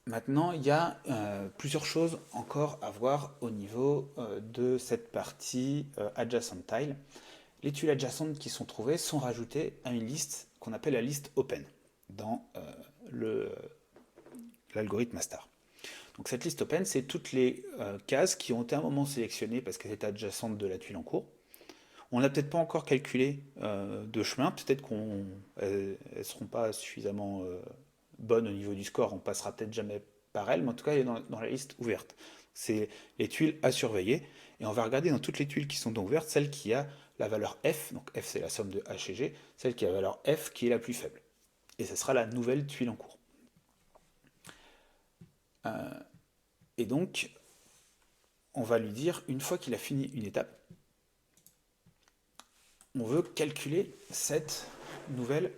Maintenant, il y a plusieurs choses encore à voir au niveau de cette partie adjacent tile. Les tuiles adjacentes qui sont trouvées sont rajoutées à une liste qu'on appelle la liste open dans l'algorithme Mastar. Donc cette liste open, c'est toutes les cases qui ont été à un moment sélectionnées parce qu'elles étaient adjacentes de la tuile en cours. On n'a peut-être pas encore calculé de chemin, peut-être qu'elles ne seront pas suffisamment bonnes au niveau du score, on passera peut-être jamais par elles, mais en tout cas elle est dans la liste ouverte. C'est les tuiles à surveiller, et on va regarder dans toutes les tuiles qui sont donc ouvertes, celle qui a la valeur F, donc F c'est la somme de H et G, celle qui a la valeur F qui est la plus faible. Et ce sera la nouvelle tuile en cours. Et donc, on va lui dire, une fois qu'il a fini une étape, on veut calculer cette nouvelle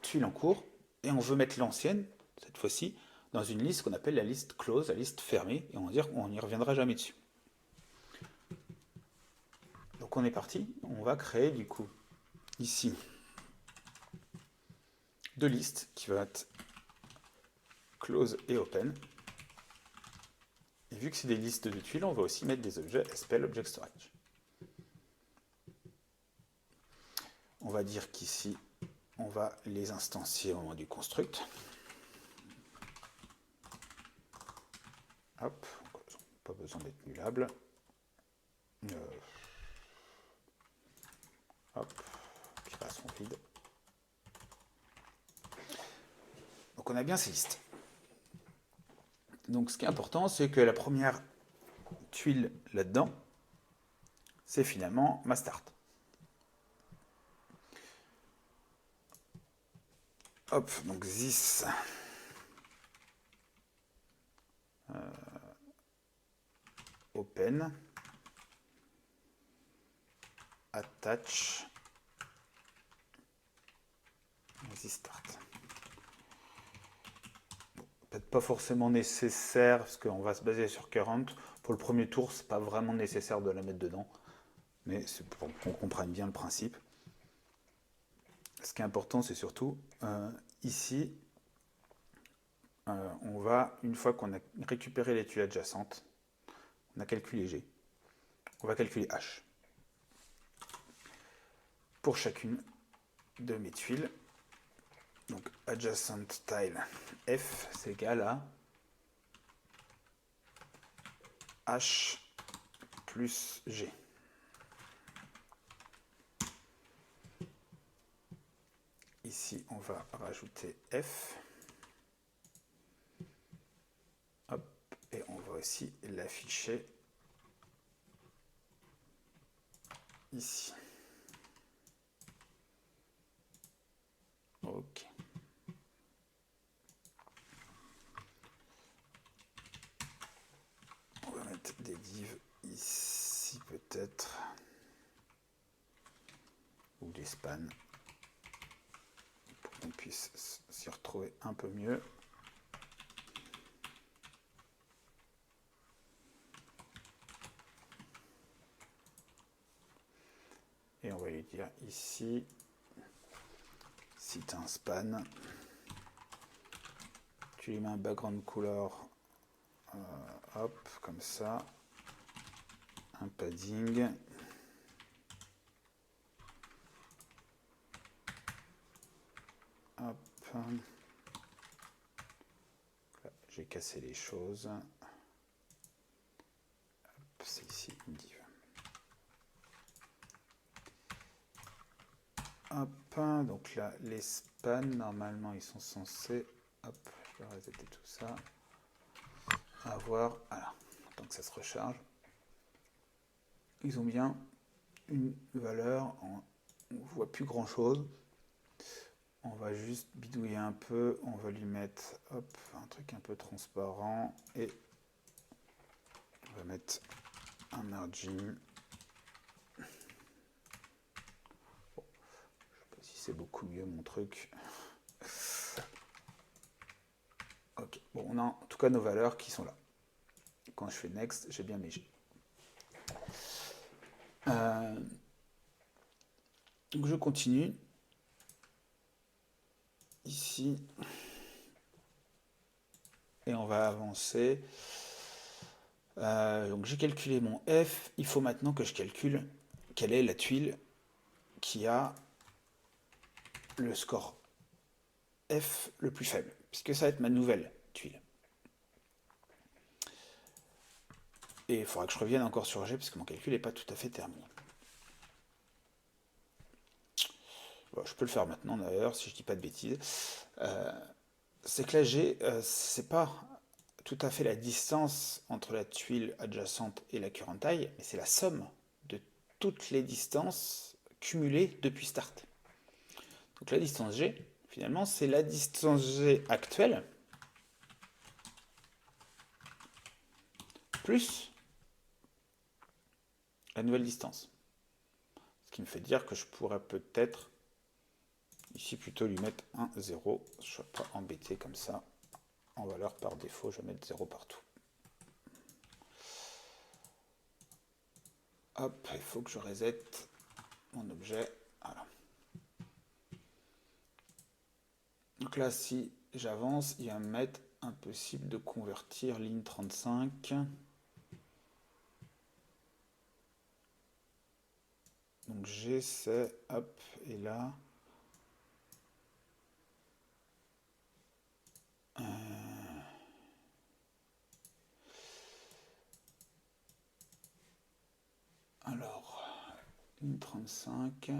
tuile en cours et on veut mettre l'ancienne, cette fois-ci, dans une liste qu'on appelle la liste close, la liste fermée, et on va dire qu'on n'y reviendra jamais dessus. Donc on est parti, on va créer du coup ici deux listes qui vont être close et open. Et vu que c'est des listes de tuiles, on va aussi mettre des objets SPL Object Storage. On va dire qu'ici, on va les instancier au moment du construct. Hop, pas besoin d'être nullable. Hop, qui passe en vide. Donc on a bien ces listes. Donc ce qui est important, c'est que la première tuile là-dedans, c'est finalement ma start. Hop, donc this open attach this start. Peut-être pas forcément nécessaire parce qu'on va se baser sur current. Pour le premier tour, c'est pas vraiment nécessaire de la mettre dedans, mais c'est pour qu'on comprenne bien le principe. Ce qui est important, c'est surtout ici, on va, une fois qu'on a récupéré les tuiles adjacentes, on a calculé G, on va calculer H. Pour chacune de mes tuiles, donc adjacent tile F, c'est égal à H plus G. Ici, on va rajouter F. Hop, et on va aussi l'afficher ici. Ok. On va mettre des divs ici peut-être. Ou des spans. Pour qu'on puisse s'y retrouver un peu mieux. Et on va lui dire ici, si tu as un span, tu lui mets un background color, hop, comme ça, un padding, hop, j'ai cassé les choses, c'est ici une div. Hop, donc là, les spans, normalement, ils sont censés, hop, je vais resetter tout ça, avoir, voilà, tant que ça se recharge, ils ont bien une valeur, on ne voit plus grand chose. On va juste bidouiller un peu, on va lui mettre hop, un truc un peu transparent et on va mettre un margin. Bon, je sais pas si c'est beaucoup mieux mon truc. Ok, bon, on a en tout cas nos valeurs qui sont là. Quand je fais next, j'ai bien mes G. Donc je continue. Ici, et on va avancer. Donc j'ai calculé mon F, il faut maintenant que je calcule quelle est la tuile qui a le score F le plus faible, puisque ça va être ma nouvelle tuile. Et il faudra que je revienne encore sur G, parce que mon calcul n'est pas tout à fait terminé. Bon, je peux le faire maintenant d'ailleurs, si je dis pas de bêtises. C'est que la G, c'est pas tout à fait la distance entre la tuile adjacente et la current taille, mais c'est la somme de toutes les distances cumulées depuis start. Donc la distance G, finalement, c'est la distance G actuelle plus la nouvelle distance. Ce qui me fait dire que je pourrais peut-être ici plutôt lui mettre un 0. Je ne sois pas embêté comme ça. En valeur par défaut, je vais mettre 0 partout. Hop, il faut que je reset mon objet. Voilà. Donc là, si j'avance, il va me mettre impossible de convertir ligne 35. Donc G, c'est, hop, et là. Alors, ligne 35.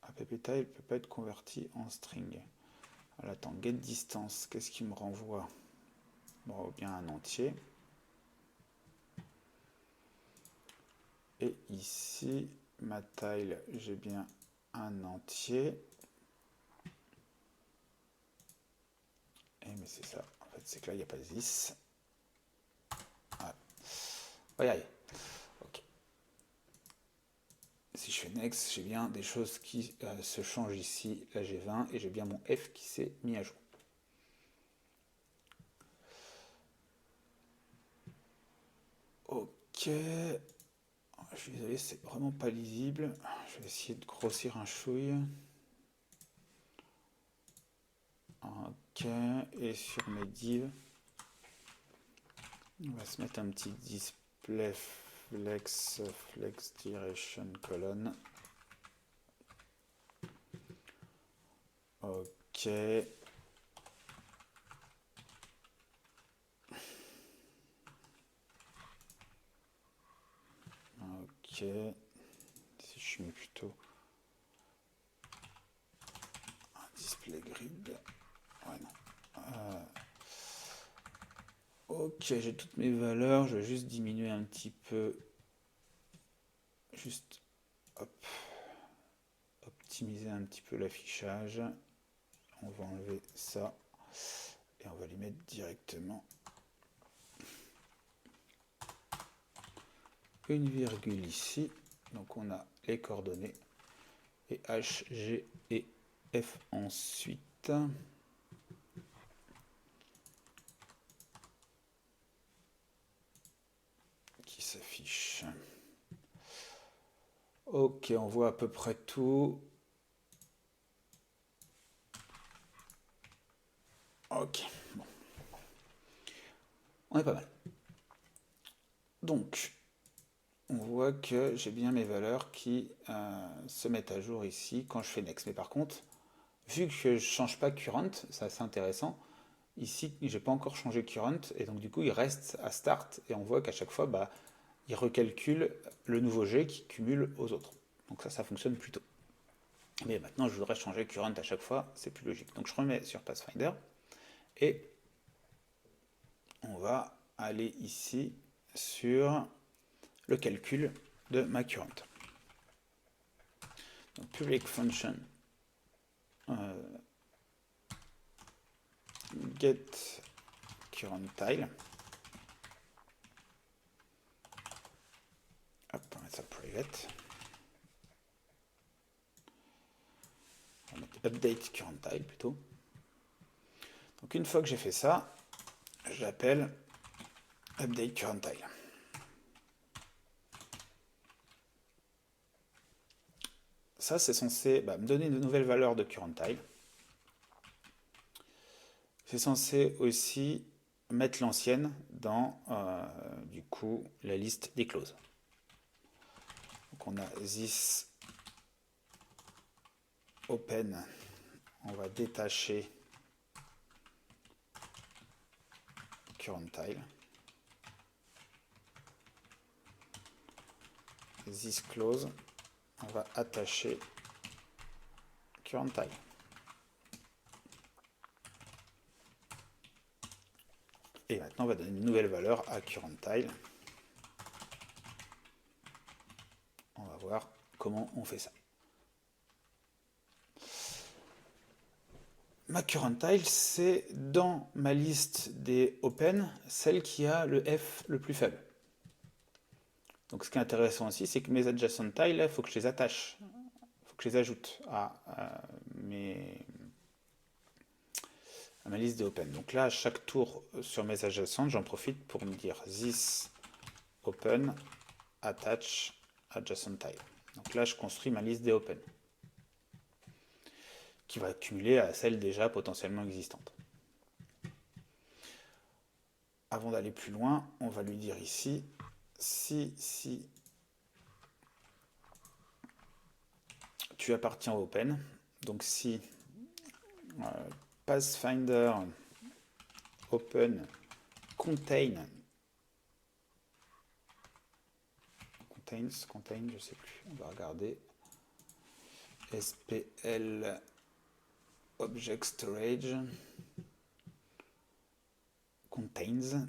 AppTile ne peut pas être converti en string. Alors, attends, get distance, qu'est-ce qui me renvoie? Bon, bien un entier. Et ici, ma tile, j'ai bien un entier. Et mais c'est ça, en fait, c'est que là, il n'y a pas 10. Ah. On va y arriver. Ok. Si je fais next, j'ai bien des choses qui se changent ici. Là, j'ai 20 et j'ai bien mon F qui s'est mis à jour. Ok. Je suis désolé, c'est vraiment pas lisible. Je vais essayer de grossir un chouille. Ok. Et sur mes divs, on va se mettre un petit display flex duration colonne. Ok. Ok. Si je mets plutôt un display grid. Ouais, non. Ok, j'ai toutes mes valeurs. Je vais juste diminuer un petit peu. Juste, hop, optimiser un petit peu l'affichage. On va enlever ça. Et on va lui mettre directement une virgule ici. Donc on a les coordonnées. Et H, G et F ensuite. Qui s'affiche. Ok, on voit à peu près tout. Ok, bon. On est pas mal. Donc, on voit que j'ai bien mes valeurs qui se mettent à jour ici quand je fais next. Mais par contre, vu que je ne change pas current, c'est assez intéressant, ici, j'ai pas encore changé current, et donc du coup, il reste à start, et on voit qu'à chaque fois, bah, il recalcule le nouveau G qui cumule aux autres. Donc ça fonctionne plutôt. Mais maintenant, je voudrais changer current à chaque fois, c'est plus logique. Donc je remets sur Pathfinder, et on va aller ici sur le calcul de ma current. Donc public function get current tile. Hop, on va mettre ça private. On va mettre update current tile plutôt. Donc une fois que j'ai fait ça, j'appelle update current tile. Ça, c'est censé me donner de nouvelles valeurs de current tile. C'est censé aussi mettre l'ancienne dans du coup la liste des clauses. Donc on a this open, on va détacher current tile. This clause, on va attacher current tile. Et maintenant, on va donner une nouvelle valeur à current tile. On va voir comment on fait ça. Ma current tile, c'est dans ma liste des open, celle qui a le F le plus faible. Donc ce qui est intéressant aussi, c'est que mes adjacent tiles, il faut que je les attache. Il faut que je les ajoute à ma liste des open. Donc là, à chaque tour sur mes adjacentes, j'en profite pour me dire this open attach adjacent tile. Donc là, je construis ma liste des open, qui va cumuler à celle déjà potentiellement existante. Avant d'aller plus loin, on va lui dire ici, si tu appartiens au open, donc si Pathfinder open contain, je sais plus, on va regarder, SPL object storage contains,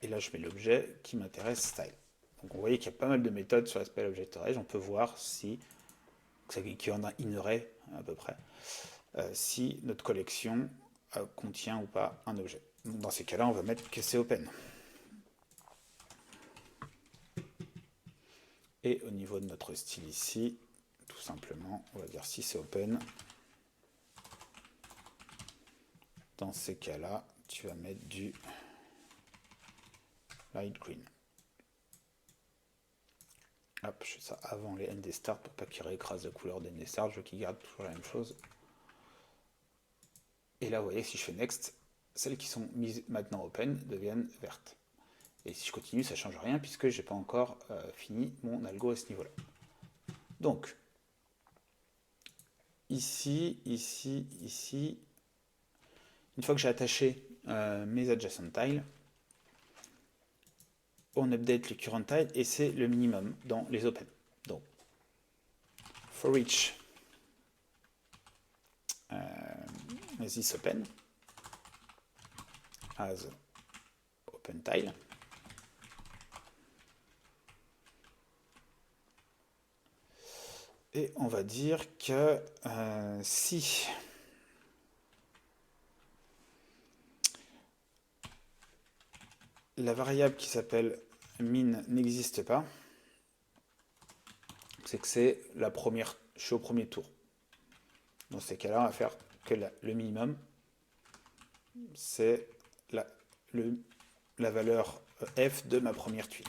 et là je mets l'objet qui m'intéresse style. Donc vous voyez qu'il y a pas mal de méthodes sur SPL object storage, on peut voir si, qui en a une array à peu près, si notre collection contient ou pas un objet. Donc dans ces cas-là, on va mettre que c'est open. Et au niveau de notre style ici, tout simplement, on va dire si c'est open. Dans ces cas-là, tu vas mettre du light green. Hop, je fais ça avant les ndStart pour pas qu'il réécrase la couleur des ndStart, je veux qu'il garde toujours la même chose. Et là, vous voyez, si je fais next, celles qui sont mises maintenant open deviennent vertes. Et si je continue, ça ne change rien puisque je n'ai pas encore fini mon algo à ce niveau-là. Donc, ici, une fois que j'ai attaché mes adjacent tiles, on update le current tile et c'est le minimum dans les open. Donc, for each this open as open tile, et on va dire que si la variable qui s'appelle min n'existe pas, c'est que c'est la première, je suis au premier tour. Dans ces cas-là, on va faire que le minimum, c'est la valeur f de ma première tuile.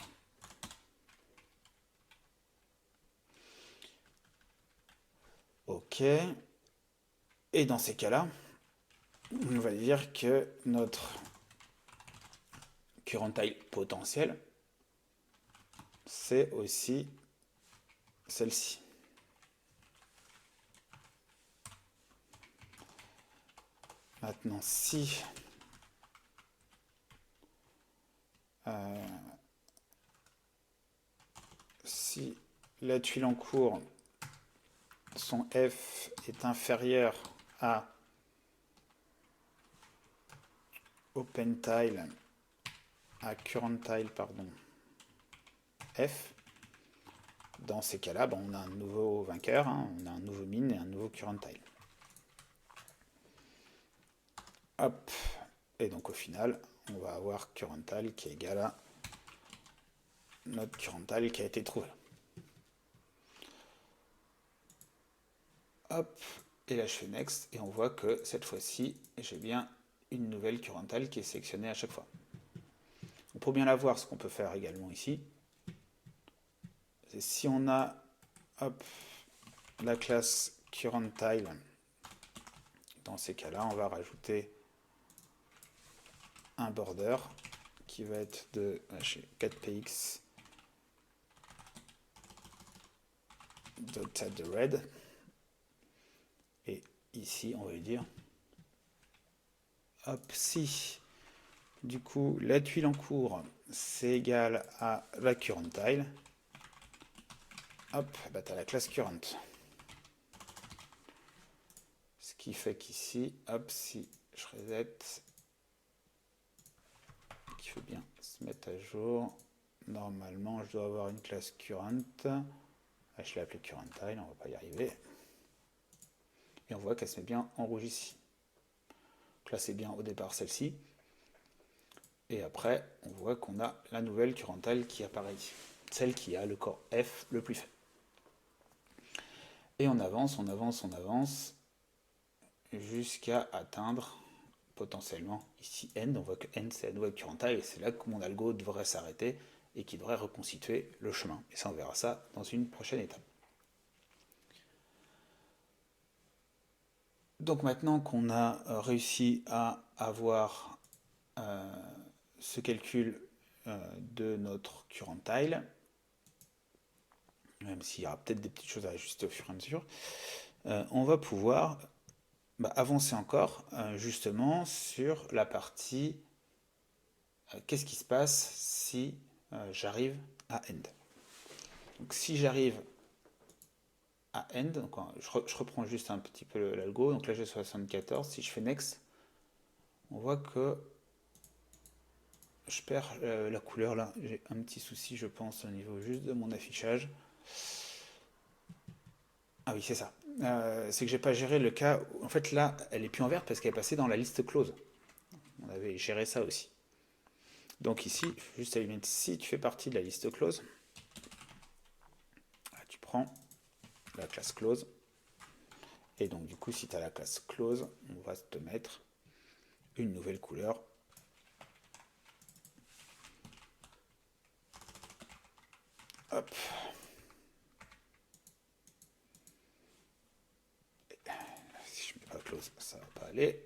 Ok. Et dans ces cas-là, on va dire que notre current tile potentiel, c'est aussi celle-ci. Maintenant, si la tuile en cours, son F est inférieur à open tile, à current tile, pardon, F, dans ces cas-là, on a un nouveau vainqueur, hein, on a un nouveau min et un nouveau current tile. Hop, et donc au final, on va avoir current tile qui est égal à notre current tile qui a été trouvé. Hop, et là je fais next, et on voit que cette fois-ci, j'ai bien une nouvelle current tile qui est sélectionnée à chaque fois. Donc pour bien la voir, ce qu'on peut faire également ici, c'est si on a hop, la classe current tile, dans ces cas-là, on va rajouter un border qui va être de 4px de red. Et ici, on va lui dire, hop, si du coup la tuile en cours c'est égal à la current tile, hop, bah tu as la classe current. Ce qui fait qu'ici, hop, si je reset, qu'il faut bien se mettre à jour, normalement je dois avoir une classe current. Ah, je l'ai appelée current tile, on va pas y arriver. Et on voit qu'elle se met bien en rouge ici. Donc là c'est bien au départ celle-ci. Et après, on voit qu'on a la nouvelle current tile qui apparaît ici. Celle qui a le corps F le plus faible. Et on avance, on avance, on avance, jusqu'à atteindre potentiellement ici end. On voit que end c'est la nouvelle current tile et c'est là que mon algo devrait s'arrêter et qui devrait reconstituer le chemin. Et ça, on verra ça dans une prochaine étape. Donc maintenant qu'on a réussi à avoir ce calcul de notre current tile, même s'il y aura peut-être des petites choses à ajuster au fur et à mesure, on va pouvoir avancer encore justement sur la partie qu'est-ce qui se passe si j'arrive à end. Donc si j'arrive à end, donc, je reprends juste un petit peu l'algo, donc là j'ai 74, si je fais next, on voit que je perds la couleur là, j'ai un petit souci je pense au niveau juste de mon affichage. Ah oui c'est ça, c'est que j'ai pas géré le cas, où, en fait là elle est plus en vert parce qu'elle est passée dans la liste close, on avait géré ça aussi. Donc ici, juste à limite, si tu fais partie de la liste close, tu prends la classe close, et donc du coup si tu as la classe close, on va te mettre une nouvelle couleur. Hop. Si je mets pas close, ça va pas aller.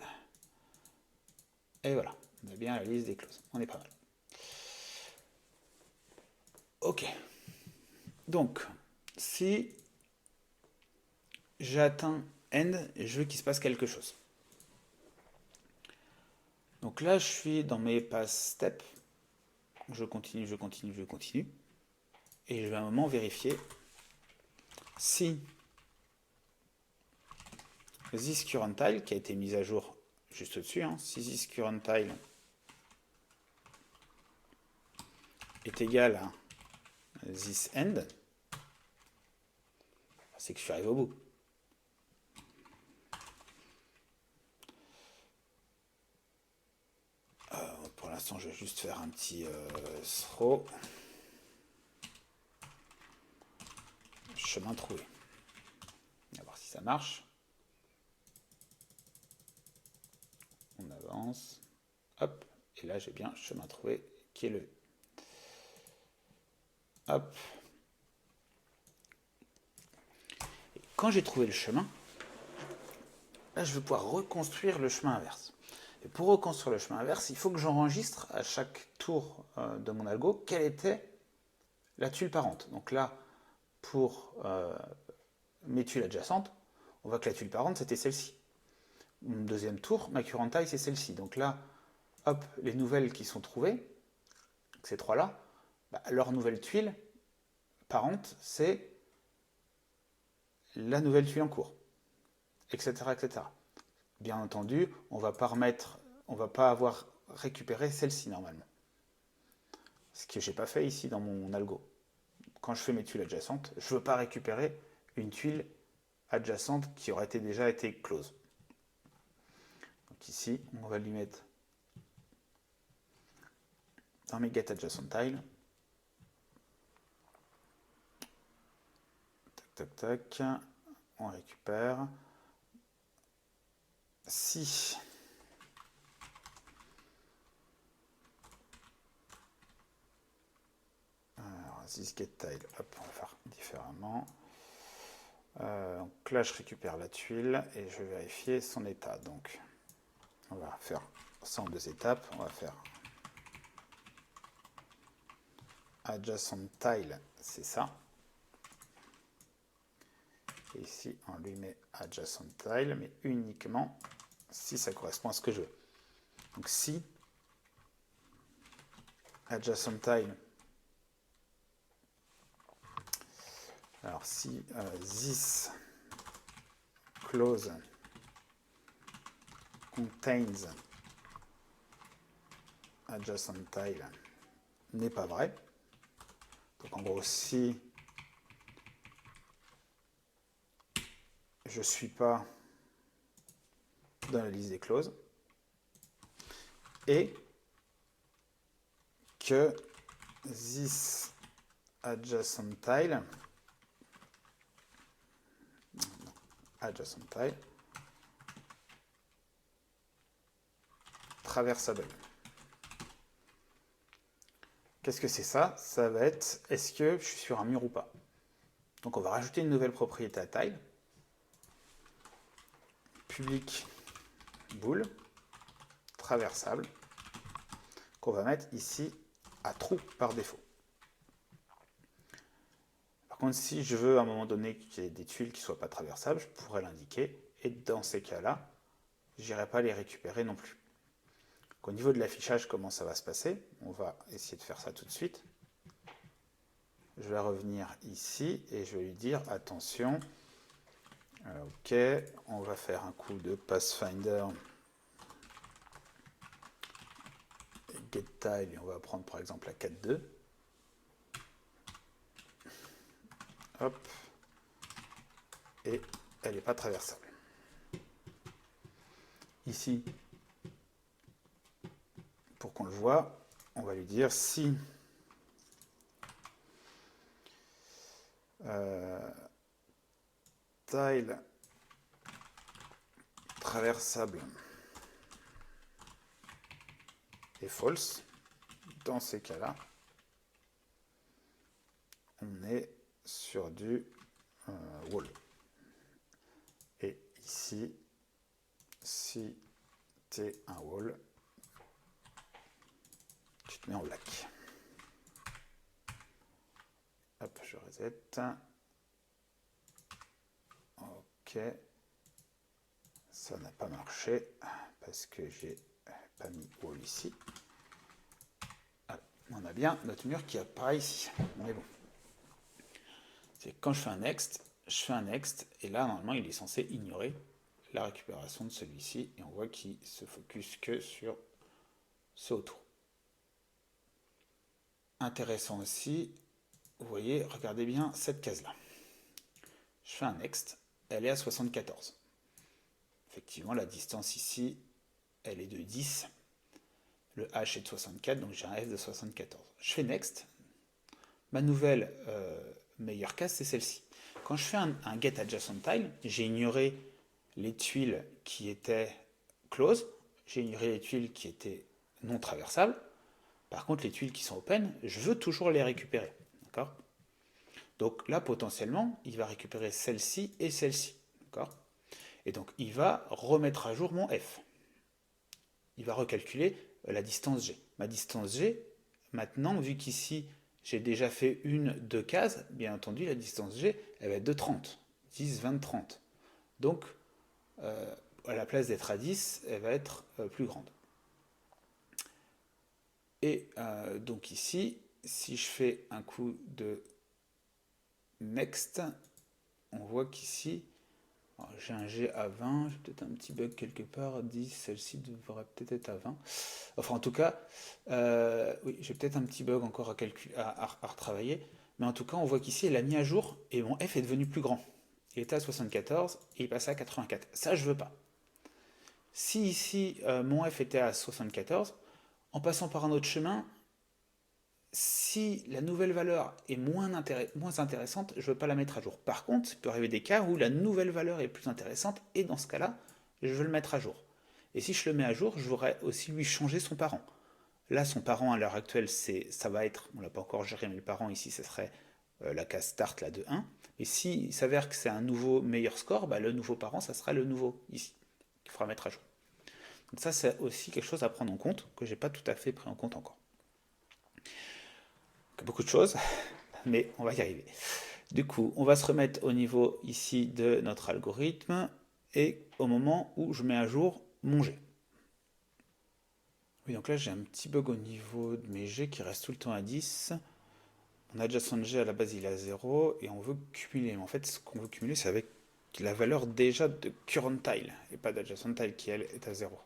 Et voilà, on a bien la liste des clauses, on est pas mal. Ok. Donc, si j'atteins end, je veux qu'il se passe quelque chose. Donc là, je suis dans mes pass steps. Je continue, je continue, je continue. Et je vais à un moment vérifier si this current tile, qui a été mise à jour juste au-dessus, si this current tile est égal à this end, c'est que je suis arrivé au bout. Pour l'instant, je vais juste faire un petit throw. Chemin trouvé. On va voir si ça marche. On avance. Hop. Et là, j'ai bien chemin trouvé qui est levé. Hop. Et quand j'ai trouvé le chemin, là, je vais pouvoir reconstruire le chemin inverse. Et pour reconstruire le chemin inverse, il faut que j'enregistre à chaque tour de mon algo quelle était la tuile parente. Donc là, pour mes tuiles adjacentes, on voit que la tuile parente, c'était celle-ci. Mon deuxième tour, ma current tile, c'est celle-ci. Donc là, hop, les nouvelles qui sont trouvées, ces trois-là, leur nouvelle tuile parente, c'est la nouvelle tuile en cours, etc., etc. Bien entendu, on va pas avoir récupéré celle-ci normalement. Ce que j'ai pas fait ici dans mon algo. Quand je fais mes tuiles adjacentes, je veux pas récupérer une tuile adjacente qui aurait déjà été close. Donc ici, on va lui mettre dans mes get adjacent tile. Tac, tac, tac. On récupère. Si alors, this get tile, hop, on va faire différemment. Donc là, je récupère la tuile et je vais vérifier son état. Donc, on va faire sans deux étapes, on va faire adjacent tile, c'est ça. Et ici, on lui met adjacent tile, mais uniquement si ça correspond à ce que je veux. Donc si adjacent tile, alors si this clause contains adjacent tile n'est pas vrai. Donc en gros, si je ne suis pas dans la liste des clauses et que this adjacent tile traversable. Qu'est-ce que c'est ça? Ça va être, est-ce que je suis sur un mur ou pas? Donc on va rajouter une nouvelle propriété à tile. Public bool traversable qu'on va mettre ici à true par défaut. Par contre, si je veux à un moment donné qu'il y ait des tuiles qui ne soient pas traversables, je pourrais l'indiquer et dans ces cas-là, je n'irai pas les récupérer non plus. Donc, au niveau de l'affichage, comment ça va se passer? On va essayer de faire ça tout de suite. Je vais revenir ici et je vais lui dire attention. Ok, on va faire un coup de Pathfinder getTile et on va prendre par exemple la 4.2. Hop. Et elle n'est pas traversable. Ici, pour qu'on le voit, on va lui dire si tile traversable est false, dans ces cas-là, on est sur du wall. Et ici, si tu es un wall, tu te mets en black. Hop, je reset. Ok. Ça n'a pas marché parce que j'ai pas mis wall ici. Alors, on a bien notre mur qui apparaît ici. On est bon. C'est quand je fais un next, et là, normalement, il est censé ignorer la récupération de celui-ci, et on voit qu'il se focus que sur ce autour. Intéressant aussi, vous voyez, regardez bien cette case-là. Je fais un next, elle est à 74. Effectivement, la distance ici, elle est de 10. Le H est de 64, donc j'ai un F de 74. Je fais next. Ma nouvelle meilleure case, c'est celle-ci. Quand je fais un get adjacent tile, j'ai ignoré les tuiles qui étaient close, j'ai ignoré les tuiles qui étaient non traversables. Par contre, les tuiles qui sont open, je veux toujours les récupérer. D'accord? Donc là, potentiellement, il va récupérer celle-ci et celle-ci. D'accord? Et donc, il va remettre à jour mon F. Il va recalculer la distance G. Ma distance G, maintenant, vu qu'ici, j'ai déjà fait une, deux cases, bien entendu, la distance G, elle va être de 30. 10, 20, 30. Donc, à la place d'être à 10, elle va être plus grande. Et donc ici, si je fais un coup de next, on voit qu'ici, j'ai un G à 20, j'ai peut-être un petit bug quelque part, à 10, celle-ci devrait peut-être être à 20. Enfin, en tout cas, oui, j'ai peut-être un petit bug encore à retravailler, mais en tout cas, on voit qu'ici, elle a mis à jour et mon F est devenu plus grand. Il était à 74 et il passait à 84. Ça, je veux pas. Si ici, mon F était à 74, en passant par un autre chemin, si la nouvelle valeur est moins intéressante, je ne veux pas la mettre à jour. Par contre, il peut arriver des cas où la nouvelle valeur est plus intéressante, et dans ce cas-là, je veux le mettre à jour. Et si je le mets à jour, je voudrais aussi lui changer son parent. Là, son parent à l'heure actuelle, ça va être, on ne l'a pas encore géré, mais le parent ici, ce serait la case start là, de 1. Et s'il s'avère que c'est un nouveau meilleur score, bah, le nouveau parent, ça sera le nouveau ici, qu'il faudra mettre à jour. Donc ça, c'est aussi quelque chose à prendre en compte, que j'ai pas tout à fait pris en compte encore. Donc, beaucoup de choses, mais on va y arriver. Du coup, on va se remettre au niveau ici de notre algorithme et au moment où je mets à jour mon G. Oui, donc là j'ai un petit bug au niveau de mes G qui restent tout le temps à 10. Mon adjacent G à la base il est à 0 et on veut cumuler. Mais en fait, ce qu'on veut cumuler, c'est avec la valeur déjà de current tile et pas d'adjacent tile qui elle est à 0.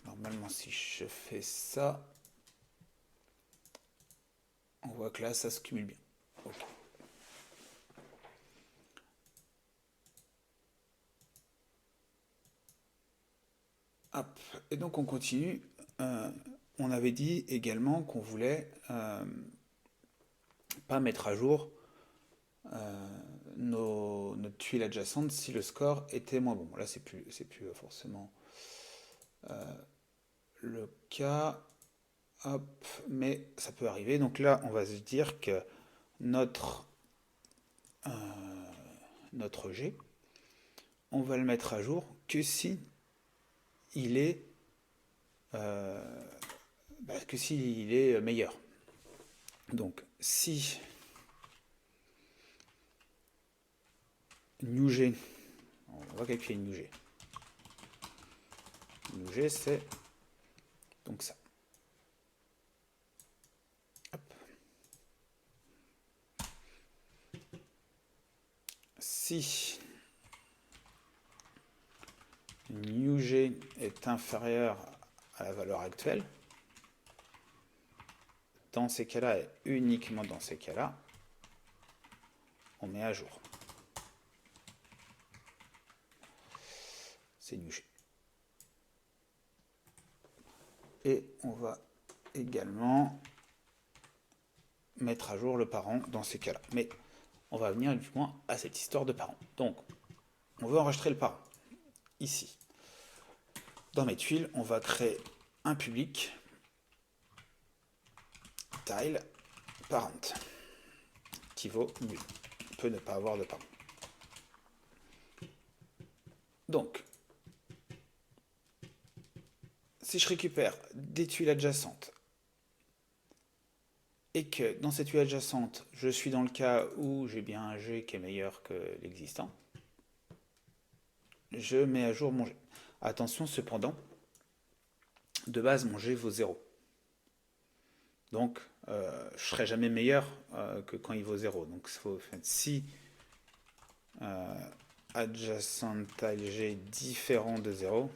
Normalement, si je fais ça, on voit que là ça se cumule bien. Okay. Hop. Et donc on continue. On avait dit également qu'on voulait pas mettre à jour notre tuile adjacente si le score était moins bon. Là, c'est plus forcément le cas. Hop, mais ça peut arriver. Donc là, on va se dire que notre, euh, notre G, on va le mettre à jour que si il est, euh, que si il est meilleur. Donc si new G, on va calculer new G. New G, c'est donc ça. Hop. Si new G est inférieur à la valeur actuelle, dans ces cas-là et uniquement dans ces cas-là, on met à jour. C'est new G. Et on va également mettre à jour le parent dans ces cas-là. Mais on va venir du moins à cette histoire de parent. Donc, on veut enregistrer le parent. Ici, dans mes tuiles, on va créer un public tile parent qui vaut nul. On peut ne pas avoir de parent. Donc, si je récupère des tuiles adjacentes et que dans cette tuile adjacente, je suis dans le cas où j'ai bien un G qui est meilleur que l'existant, je mets à jour mon G. Attention cependant, de base mon G vaut 0. Donc je ne serai jamais meilleur que quand il vaut 0. Donc si adjacent tile G différent de 0,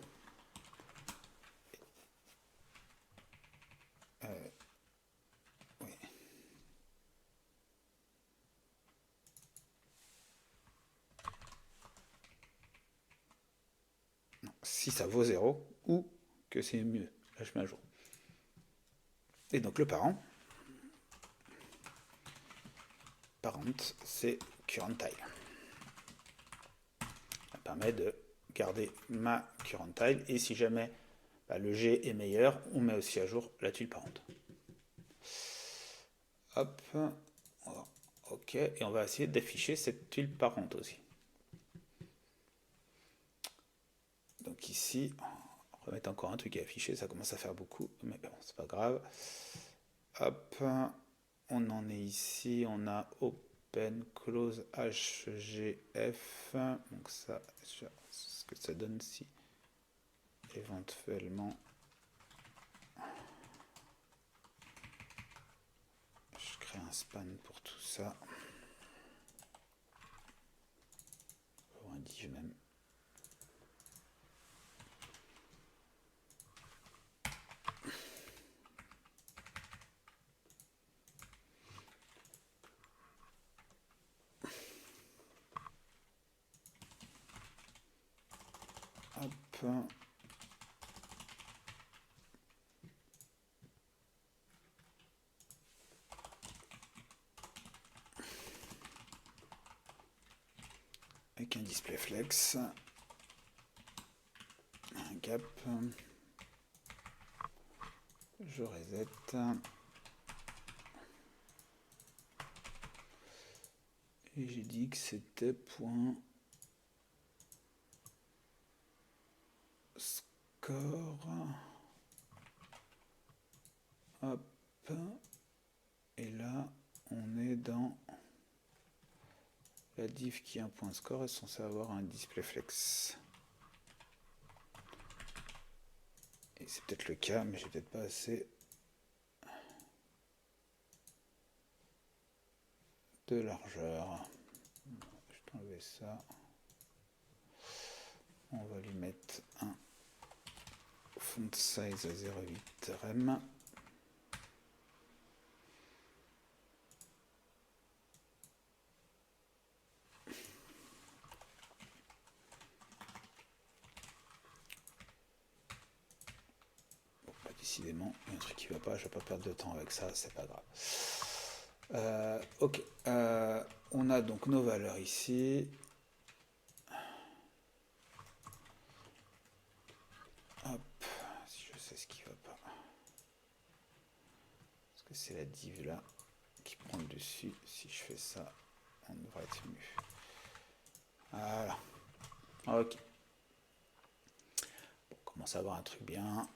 oui. Non, si ça vaut 0 ou que c'est mieux, là je mets à jour. Et donc le parent c'est current tile. Ça permet de garder ma current tile et si jamais le G est meilleur, on met aussi à jour la tuile parent. Hop, ok, et on va essayer d'afficher cette tuile parent aussi. Donc ici, on va remettre encore un truc à afficher, ça commence à faire beaucoup, mais bon, c'est pas grave. Hop, on en est ici, on a open, close, HGF. Donc ça, c'est ce que ça donne si éventuellement je crée un span pour tout ça. Ou un div même. Hop. Avec un display flex, un gap, je reset. Et j'ai dit que c'était point encore. Hop. Et là, on est dans la div qui est un point score est censée avoir un display flex. Et c'est peut-être le cas, mais j'ai peut-être pas assez de largeur. Je vais enlever ça. On va lui mettre un font size à 0,8 rem. Bon, bah, décidément, il y a un truc qui va pas, je vais pas perdre de temps avec ça, c'est pas grave. Ok, on a donc nos valeurs ici. Hop, si je sais ce qui va pas. Parce que c'est la div là qui prend le dessus. Si je fais ça, on devrait être mieux. Voilà. Ok. On commence à avoir un truc bien.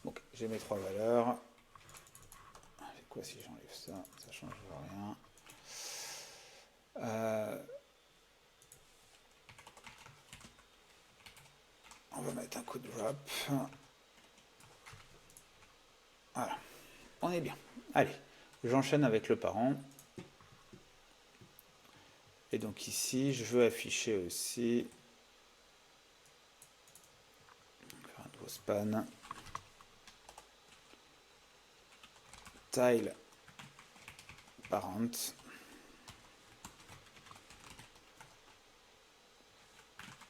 Donc j'ai mes trois valeurs. C'est quoi si j'enlève ça? Ça change rien. On va mettre un coup de wrap. Voilà. On est bien. Allez, j'enchaîne avec le parent. Et donc ici, je veux afficher aussi. On va faire un nouveau span. Tile parent.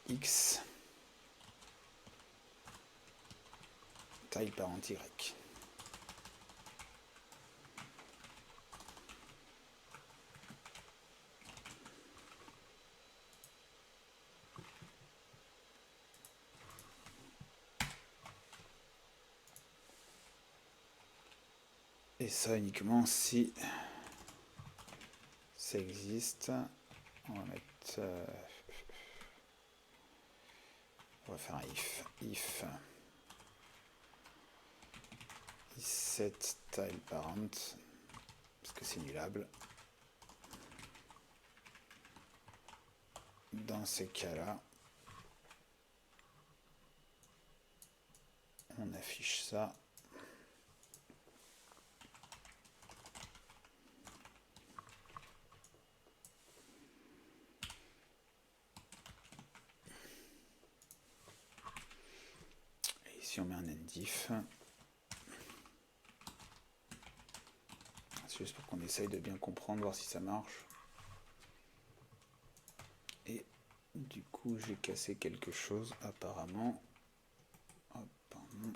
X. Tile parent Y. Et ça uniquement si ça existe. On va mettre. On va faire un if. If set tile parent. Parce que c'est nullable. Dans ces cas-là, on affiche ça. Et ici on met un endif. C'est juste pour qu'on essaye de bien comprendre, voir si ça marche. Et du coup j'ai cassé quelque chose apparemment. Hop, pardon.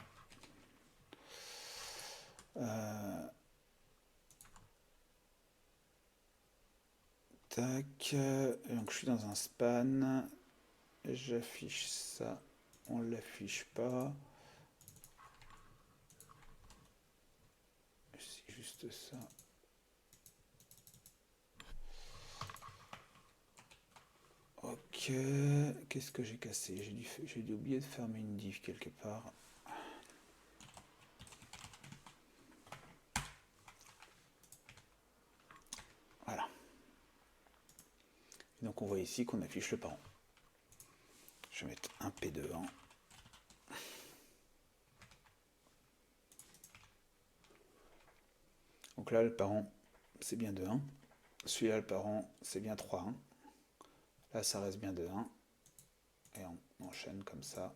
Tac, donc je suis dans un span, j'affiche ça, on l'affiche pas, c'est juste ça. Ok, qu'est-ce que j'ai cassé? J'ai dû oublier de fermer une div quelque part. Voilà. Et donc on voit ici qu'on affiche le parent. Je vais mettre un P2 Donc là le parent c'est bien 2,1. Celui-là le parent c'est bien 3,1. Là ça reste bien 2,1. Et on enchaîne comme ça.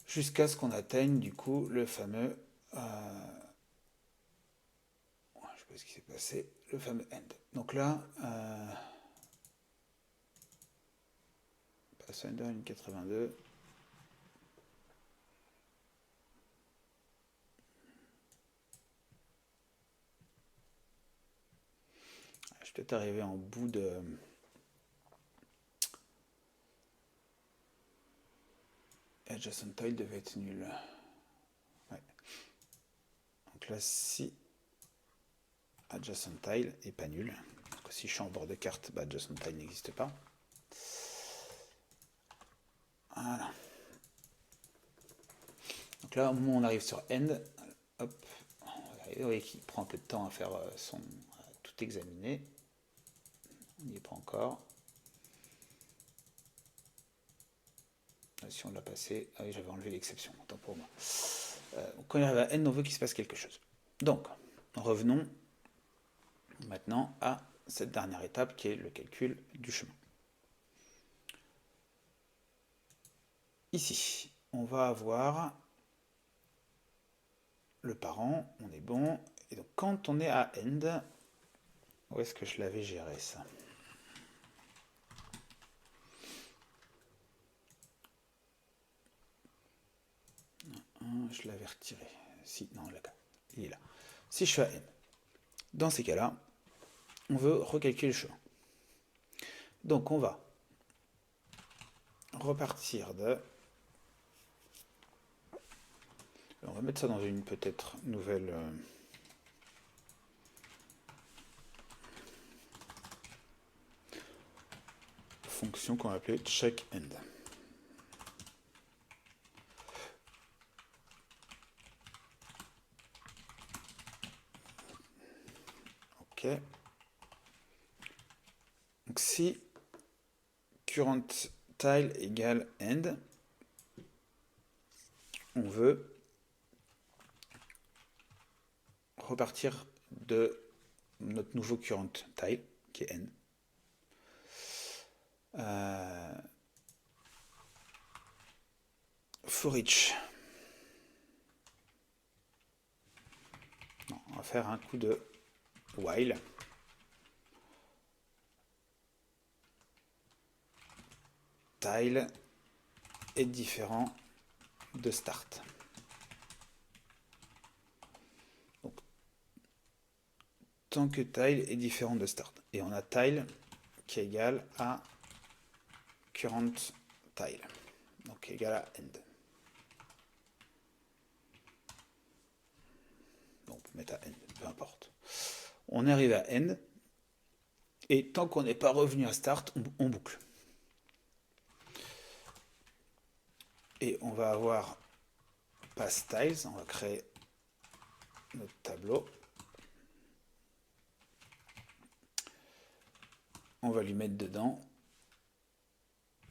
Jusqu'à ce qu'on atteigne du coup le fameux... je sais pas ce qui s'est passé. Le fameux end. Donc là... Pathfinder 1.82. Je suis peut-être arrivé en bout de... Adjacent tile devait être nul. Ouais. Donc là, si adjacent tile est pas nul, parce que si je suis en bord de carte, bah, adjacent tile n'existe pas. là, au moment où on arrive sur end, hop, vous voyez qu'il prend un peu de temps à faire à tout examiner. On n'y est pas encore. Si on l'a passé, ah oui, j'avais enlevé l'exception, autant pour moi. Quand il arrive à end, on veut qu'il se passe quelque chose. Donc, revenons maintenant à cette dernière étape qui est le calcul du chemin. Ici, on va avoir le parent, on est bon. Et donc quand on est à end, où est-ce que je l'avais géré ça? Je l'avais retiré. Si, non, là, il est là. Si je fais à n, dans ces cas-là, on veut recalculer le chemin. Donc on va repartir de... On va mettre ça dans une peut-être nouvelle... fonction qu'on va appeler checkEnd. Ok. Donc si current tile égale end, on veut repartir de notre nouveau current tile, qui est n. For each. Non, on va faire un coup de while. Tile est différent de start. Donc, tant que tile est différent de start. Et on a tile qui est égal à current tile. Donc égal à end. Donc on peut mettre à end, peu importe. On arrive à end. Et tant qu'on n'est pas revenu à start, on boucle. Et on va avoir pass tiles. On va créer notre tableau. On va lui mettre dedans.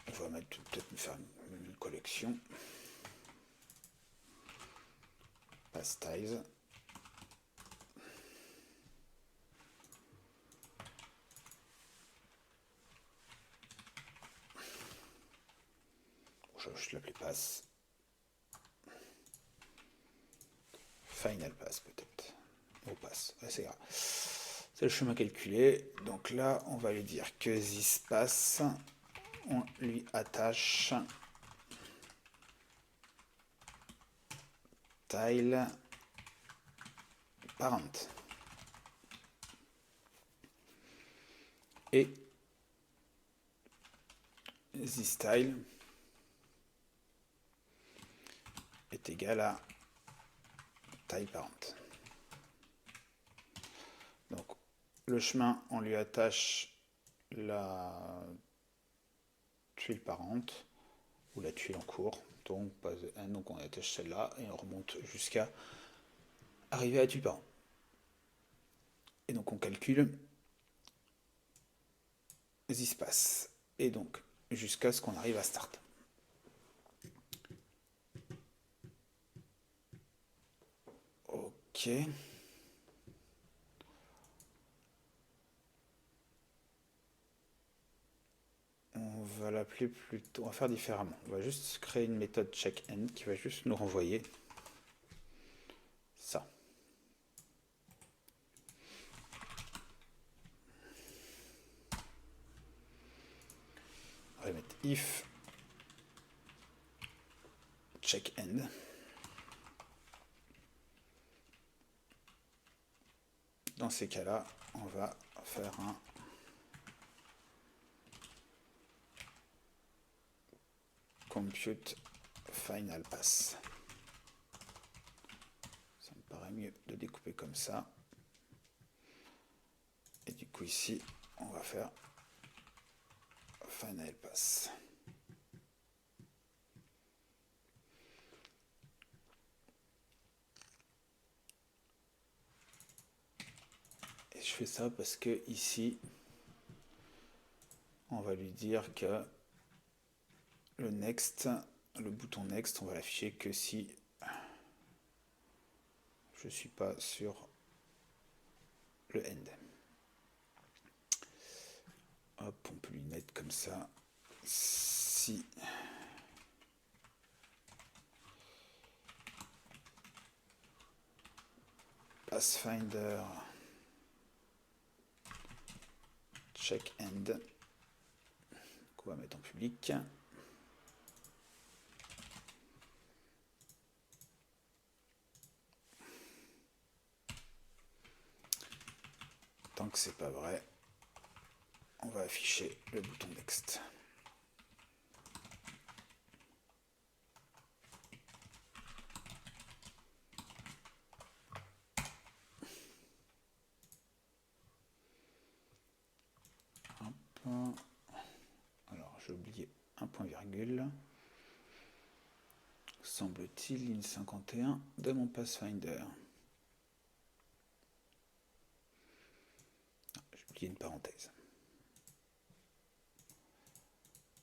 On va peut-être faire une collection. Pass tiles. Je l'appelais pass. Final pass peut-être. Ou pass. Ouais, c'est grave. C'est le chemin calculé. Donc là, on va lui dire que this pass, on lui attache tile parent. Et this tile est égal à tile parent. Donc le chemin, on lui attache la tuile parente ou la tuile en cours. Donc on attache celle-là et on remonte jusqu'à arriver à la tuile parente. Et donc on calcule this pass. Et donc jusqu'à ce qu'on arrive à start. Ok. On va l'appeler plutôt... On va faire différemment. On va juste créer une méthode checkEnd qui va juste nous renvoyer ça. On va mettre if checkEnd. Dans ces cas-là, on va faire un compute final pass. Ça me paraît mieux de découper comme ça. Et du coup ici, on va faire final pass. je fais ça parce que ici, on va lui dire que le next, le bouton next, on va l'afficher que si je suis pas sur le end. Hop, on peut lui mettre comme ça. Si Pathfinder check end, qu'on va mettre en public. Tant que c'est pas vrai, on va afficher le bouton next. Hop. Alors j'ai oublié un point virgule. Semble-t-il, ligne 51 de mon Pathfinder. J'ai oublié une parenthèse.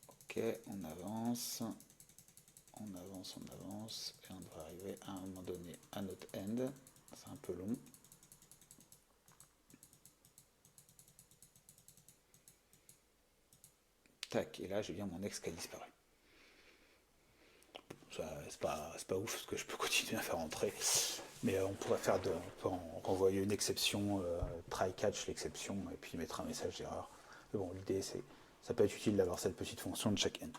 Ok, on avance, on avance, on avance, et on devrait arriver à un moment donné à notre end. C'est un peu long. Tac, et là j'ai bien mon ex qui a disparu. C'est pas ouf parce que je peux continuer à faire entrer, mais on pourrait en renvoyer une exception, try catch l'exception et puis mettre un message d'erreur. Mais bon, l'idée ça peut être utile d'avoir cette petite fonction de check-in.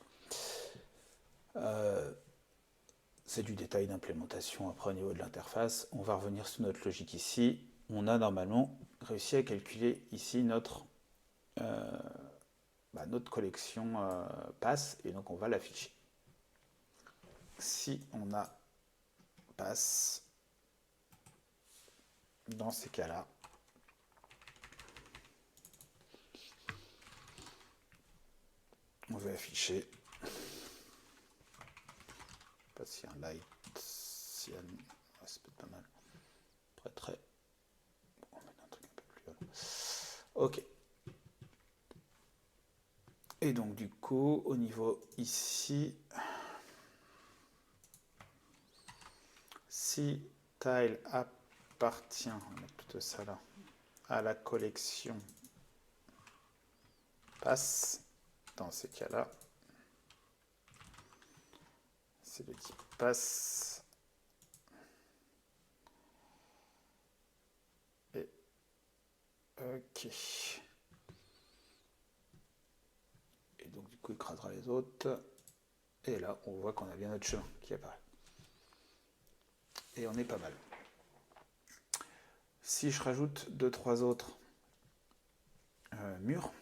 C'est du détail d'implémentation après au niveau de l'interface. On va revenir sur notre logique ici. On a normalement réussi à calculer ici notre collection passe et donc on va l'afficher. Si on a passe, dans ces cas-là, on va afficher, pas si un light, cyan, c'est peut-être pas mal, très, on va mettre un truc un peu plus haut. Ok. Et donc du coup, au niveau ici, si tile appartient, on va mettre plutôt ça là, à la collection passe, dans ces cas-là, c'est le type passe. Et ok. Et donc du coup, il écrasera les autres. Et là, on voit qu'on a bien notre chemin qui apparaît. Et on est pas mal. Si je rajoute 2-3 autres murs,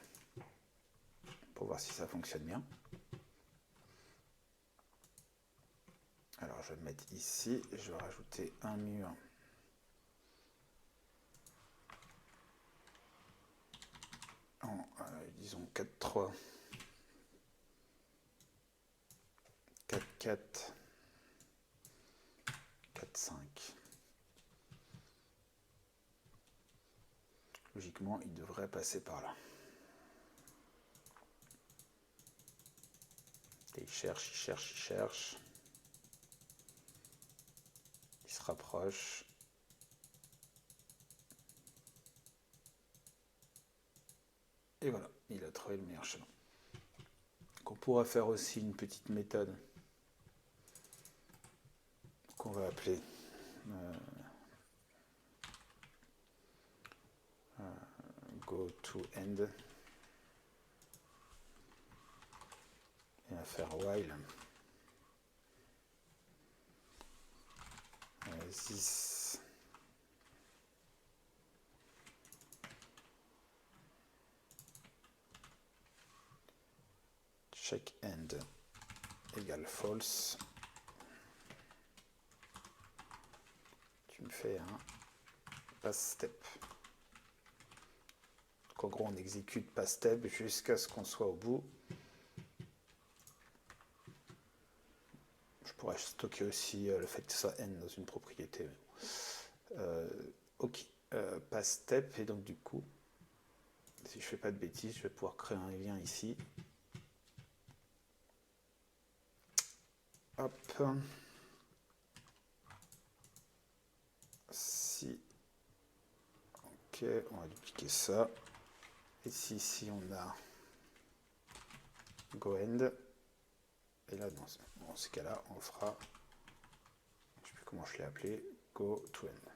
pour voir si ça fonctionne bien. Alors je vais me mettre ici, je vais rajouter un mur en, disons 4-3, 4-4, 4-5. Logiquement, il devrait passer par là. Et il cherche, il cherche, il cherche. Il se rapproche. Et voilà, il a trouvé le meilleur chemin. Donc on pourra faire aussi une petite méthode qu'on va appeler go to end. Et on va faire while this check end égale false. Tu me fais un pass step. Donc en gros, on exécute pass step jusqu'à ce qu'on soit au bout. Je pourrais stocker aussi le fait que ce soit n dans une propriété. Ok. pas step, et donc du coup, si je fais pas de bêtises, je vais pouvoir créer un lien ici. Hop. Si. Ok, on va dupliquer ça. Et ici on a goend. Et là, dans ce cas-là, on fera, je ne sais plus comment je l'ai appelé, go to end.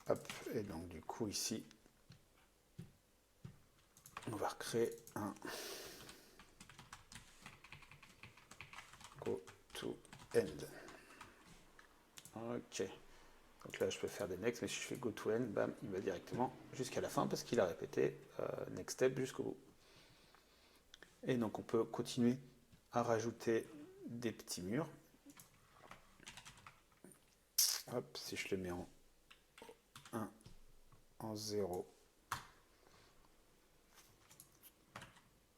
Hop, et donc du coup ici, on va recréer un go to end. Ok. Donc là, je peux faire des next, mais si je fais go to end, bam, il va directement jusqu'à la fin parce qu'il a répété next step jusqu'au bout. Et donc, on peut continuer à rajouter des petits murs. Hop, si je le mets en 1, en 0,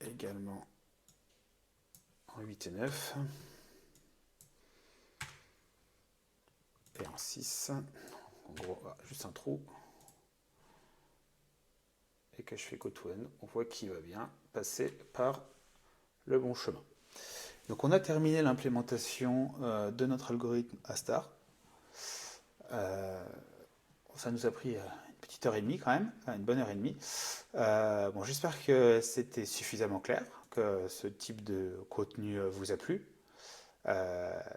également en 8 et 9, et en 6, en gros, juste un trou, et que je fais go to end, on voit qu'il va bien passer par le bon chemin. Donc on a terminé l'implémentation de notre algorithme Astar. Ça nous a pris une petite heure et demie quand même, une bonne heure et demie. Bon, j'espère que c'était suffisamment clair, que ce type de contenu vous a plu.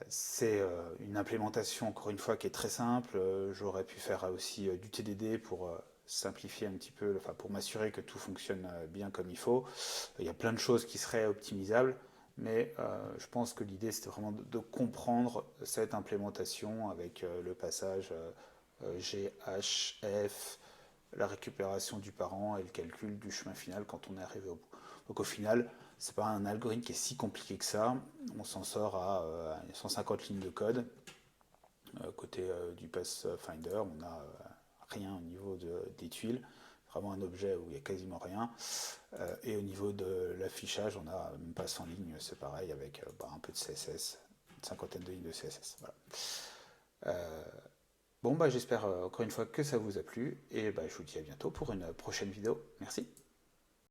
C'est une implémentation, encore une fois, qui est très simple. J'aurais pu faire aussi du TDD pour simplifier un petit peu, enfin pour m'assurer que tout fonctionne bien comme il faut. Il y a plein de choses qui seraient optimisables, mais je pense que l'idée c'était vraiment de comprendre cette implémentation avec le passage GHF, la récupération du parent et le calcul du chemin final quand on est arrivé au bout. Donc au final, c'est pas un algorithme qui est si compliqué que ça. On s'en sort à 150 lignes de code. Côté du Pathfinder, on n'a rien au niveau des tuiles. Vraiment un objet où il n'y a quasiment rien. Et au niveau de l'affichage, on a même pas 100 lignes, c'est pareil, avec un peu de CSS, une cinquantaine de lignes de CSS. Voilà. Bon, j'espère encore une fois que ça vous a plu, et je vous dis à bientôt pour une prochaine vidéo. Merci.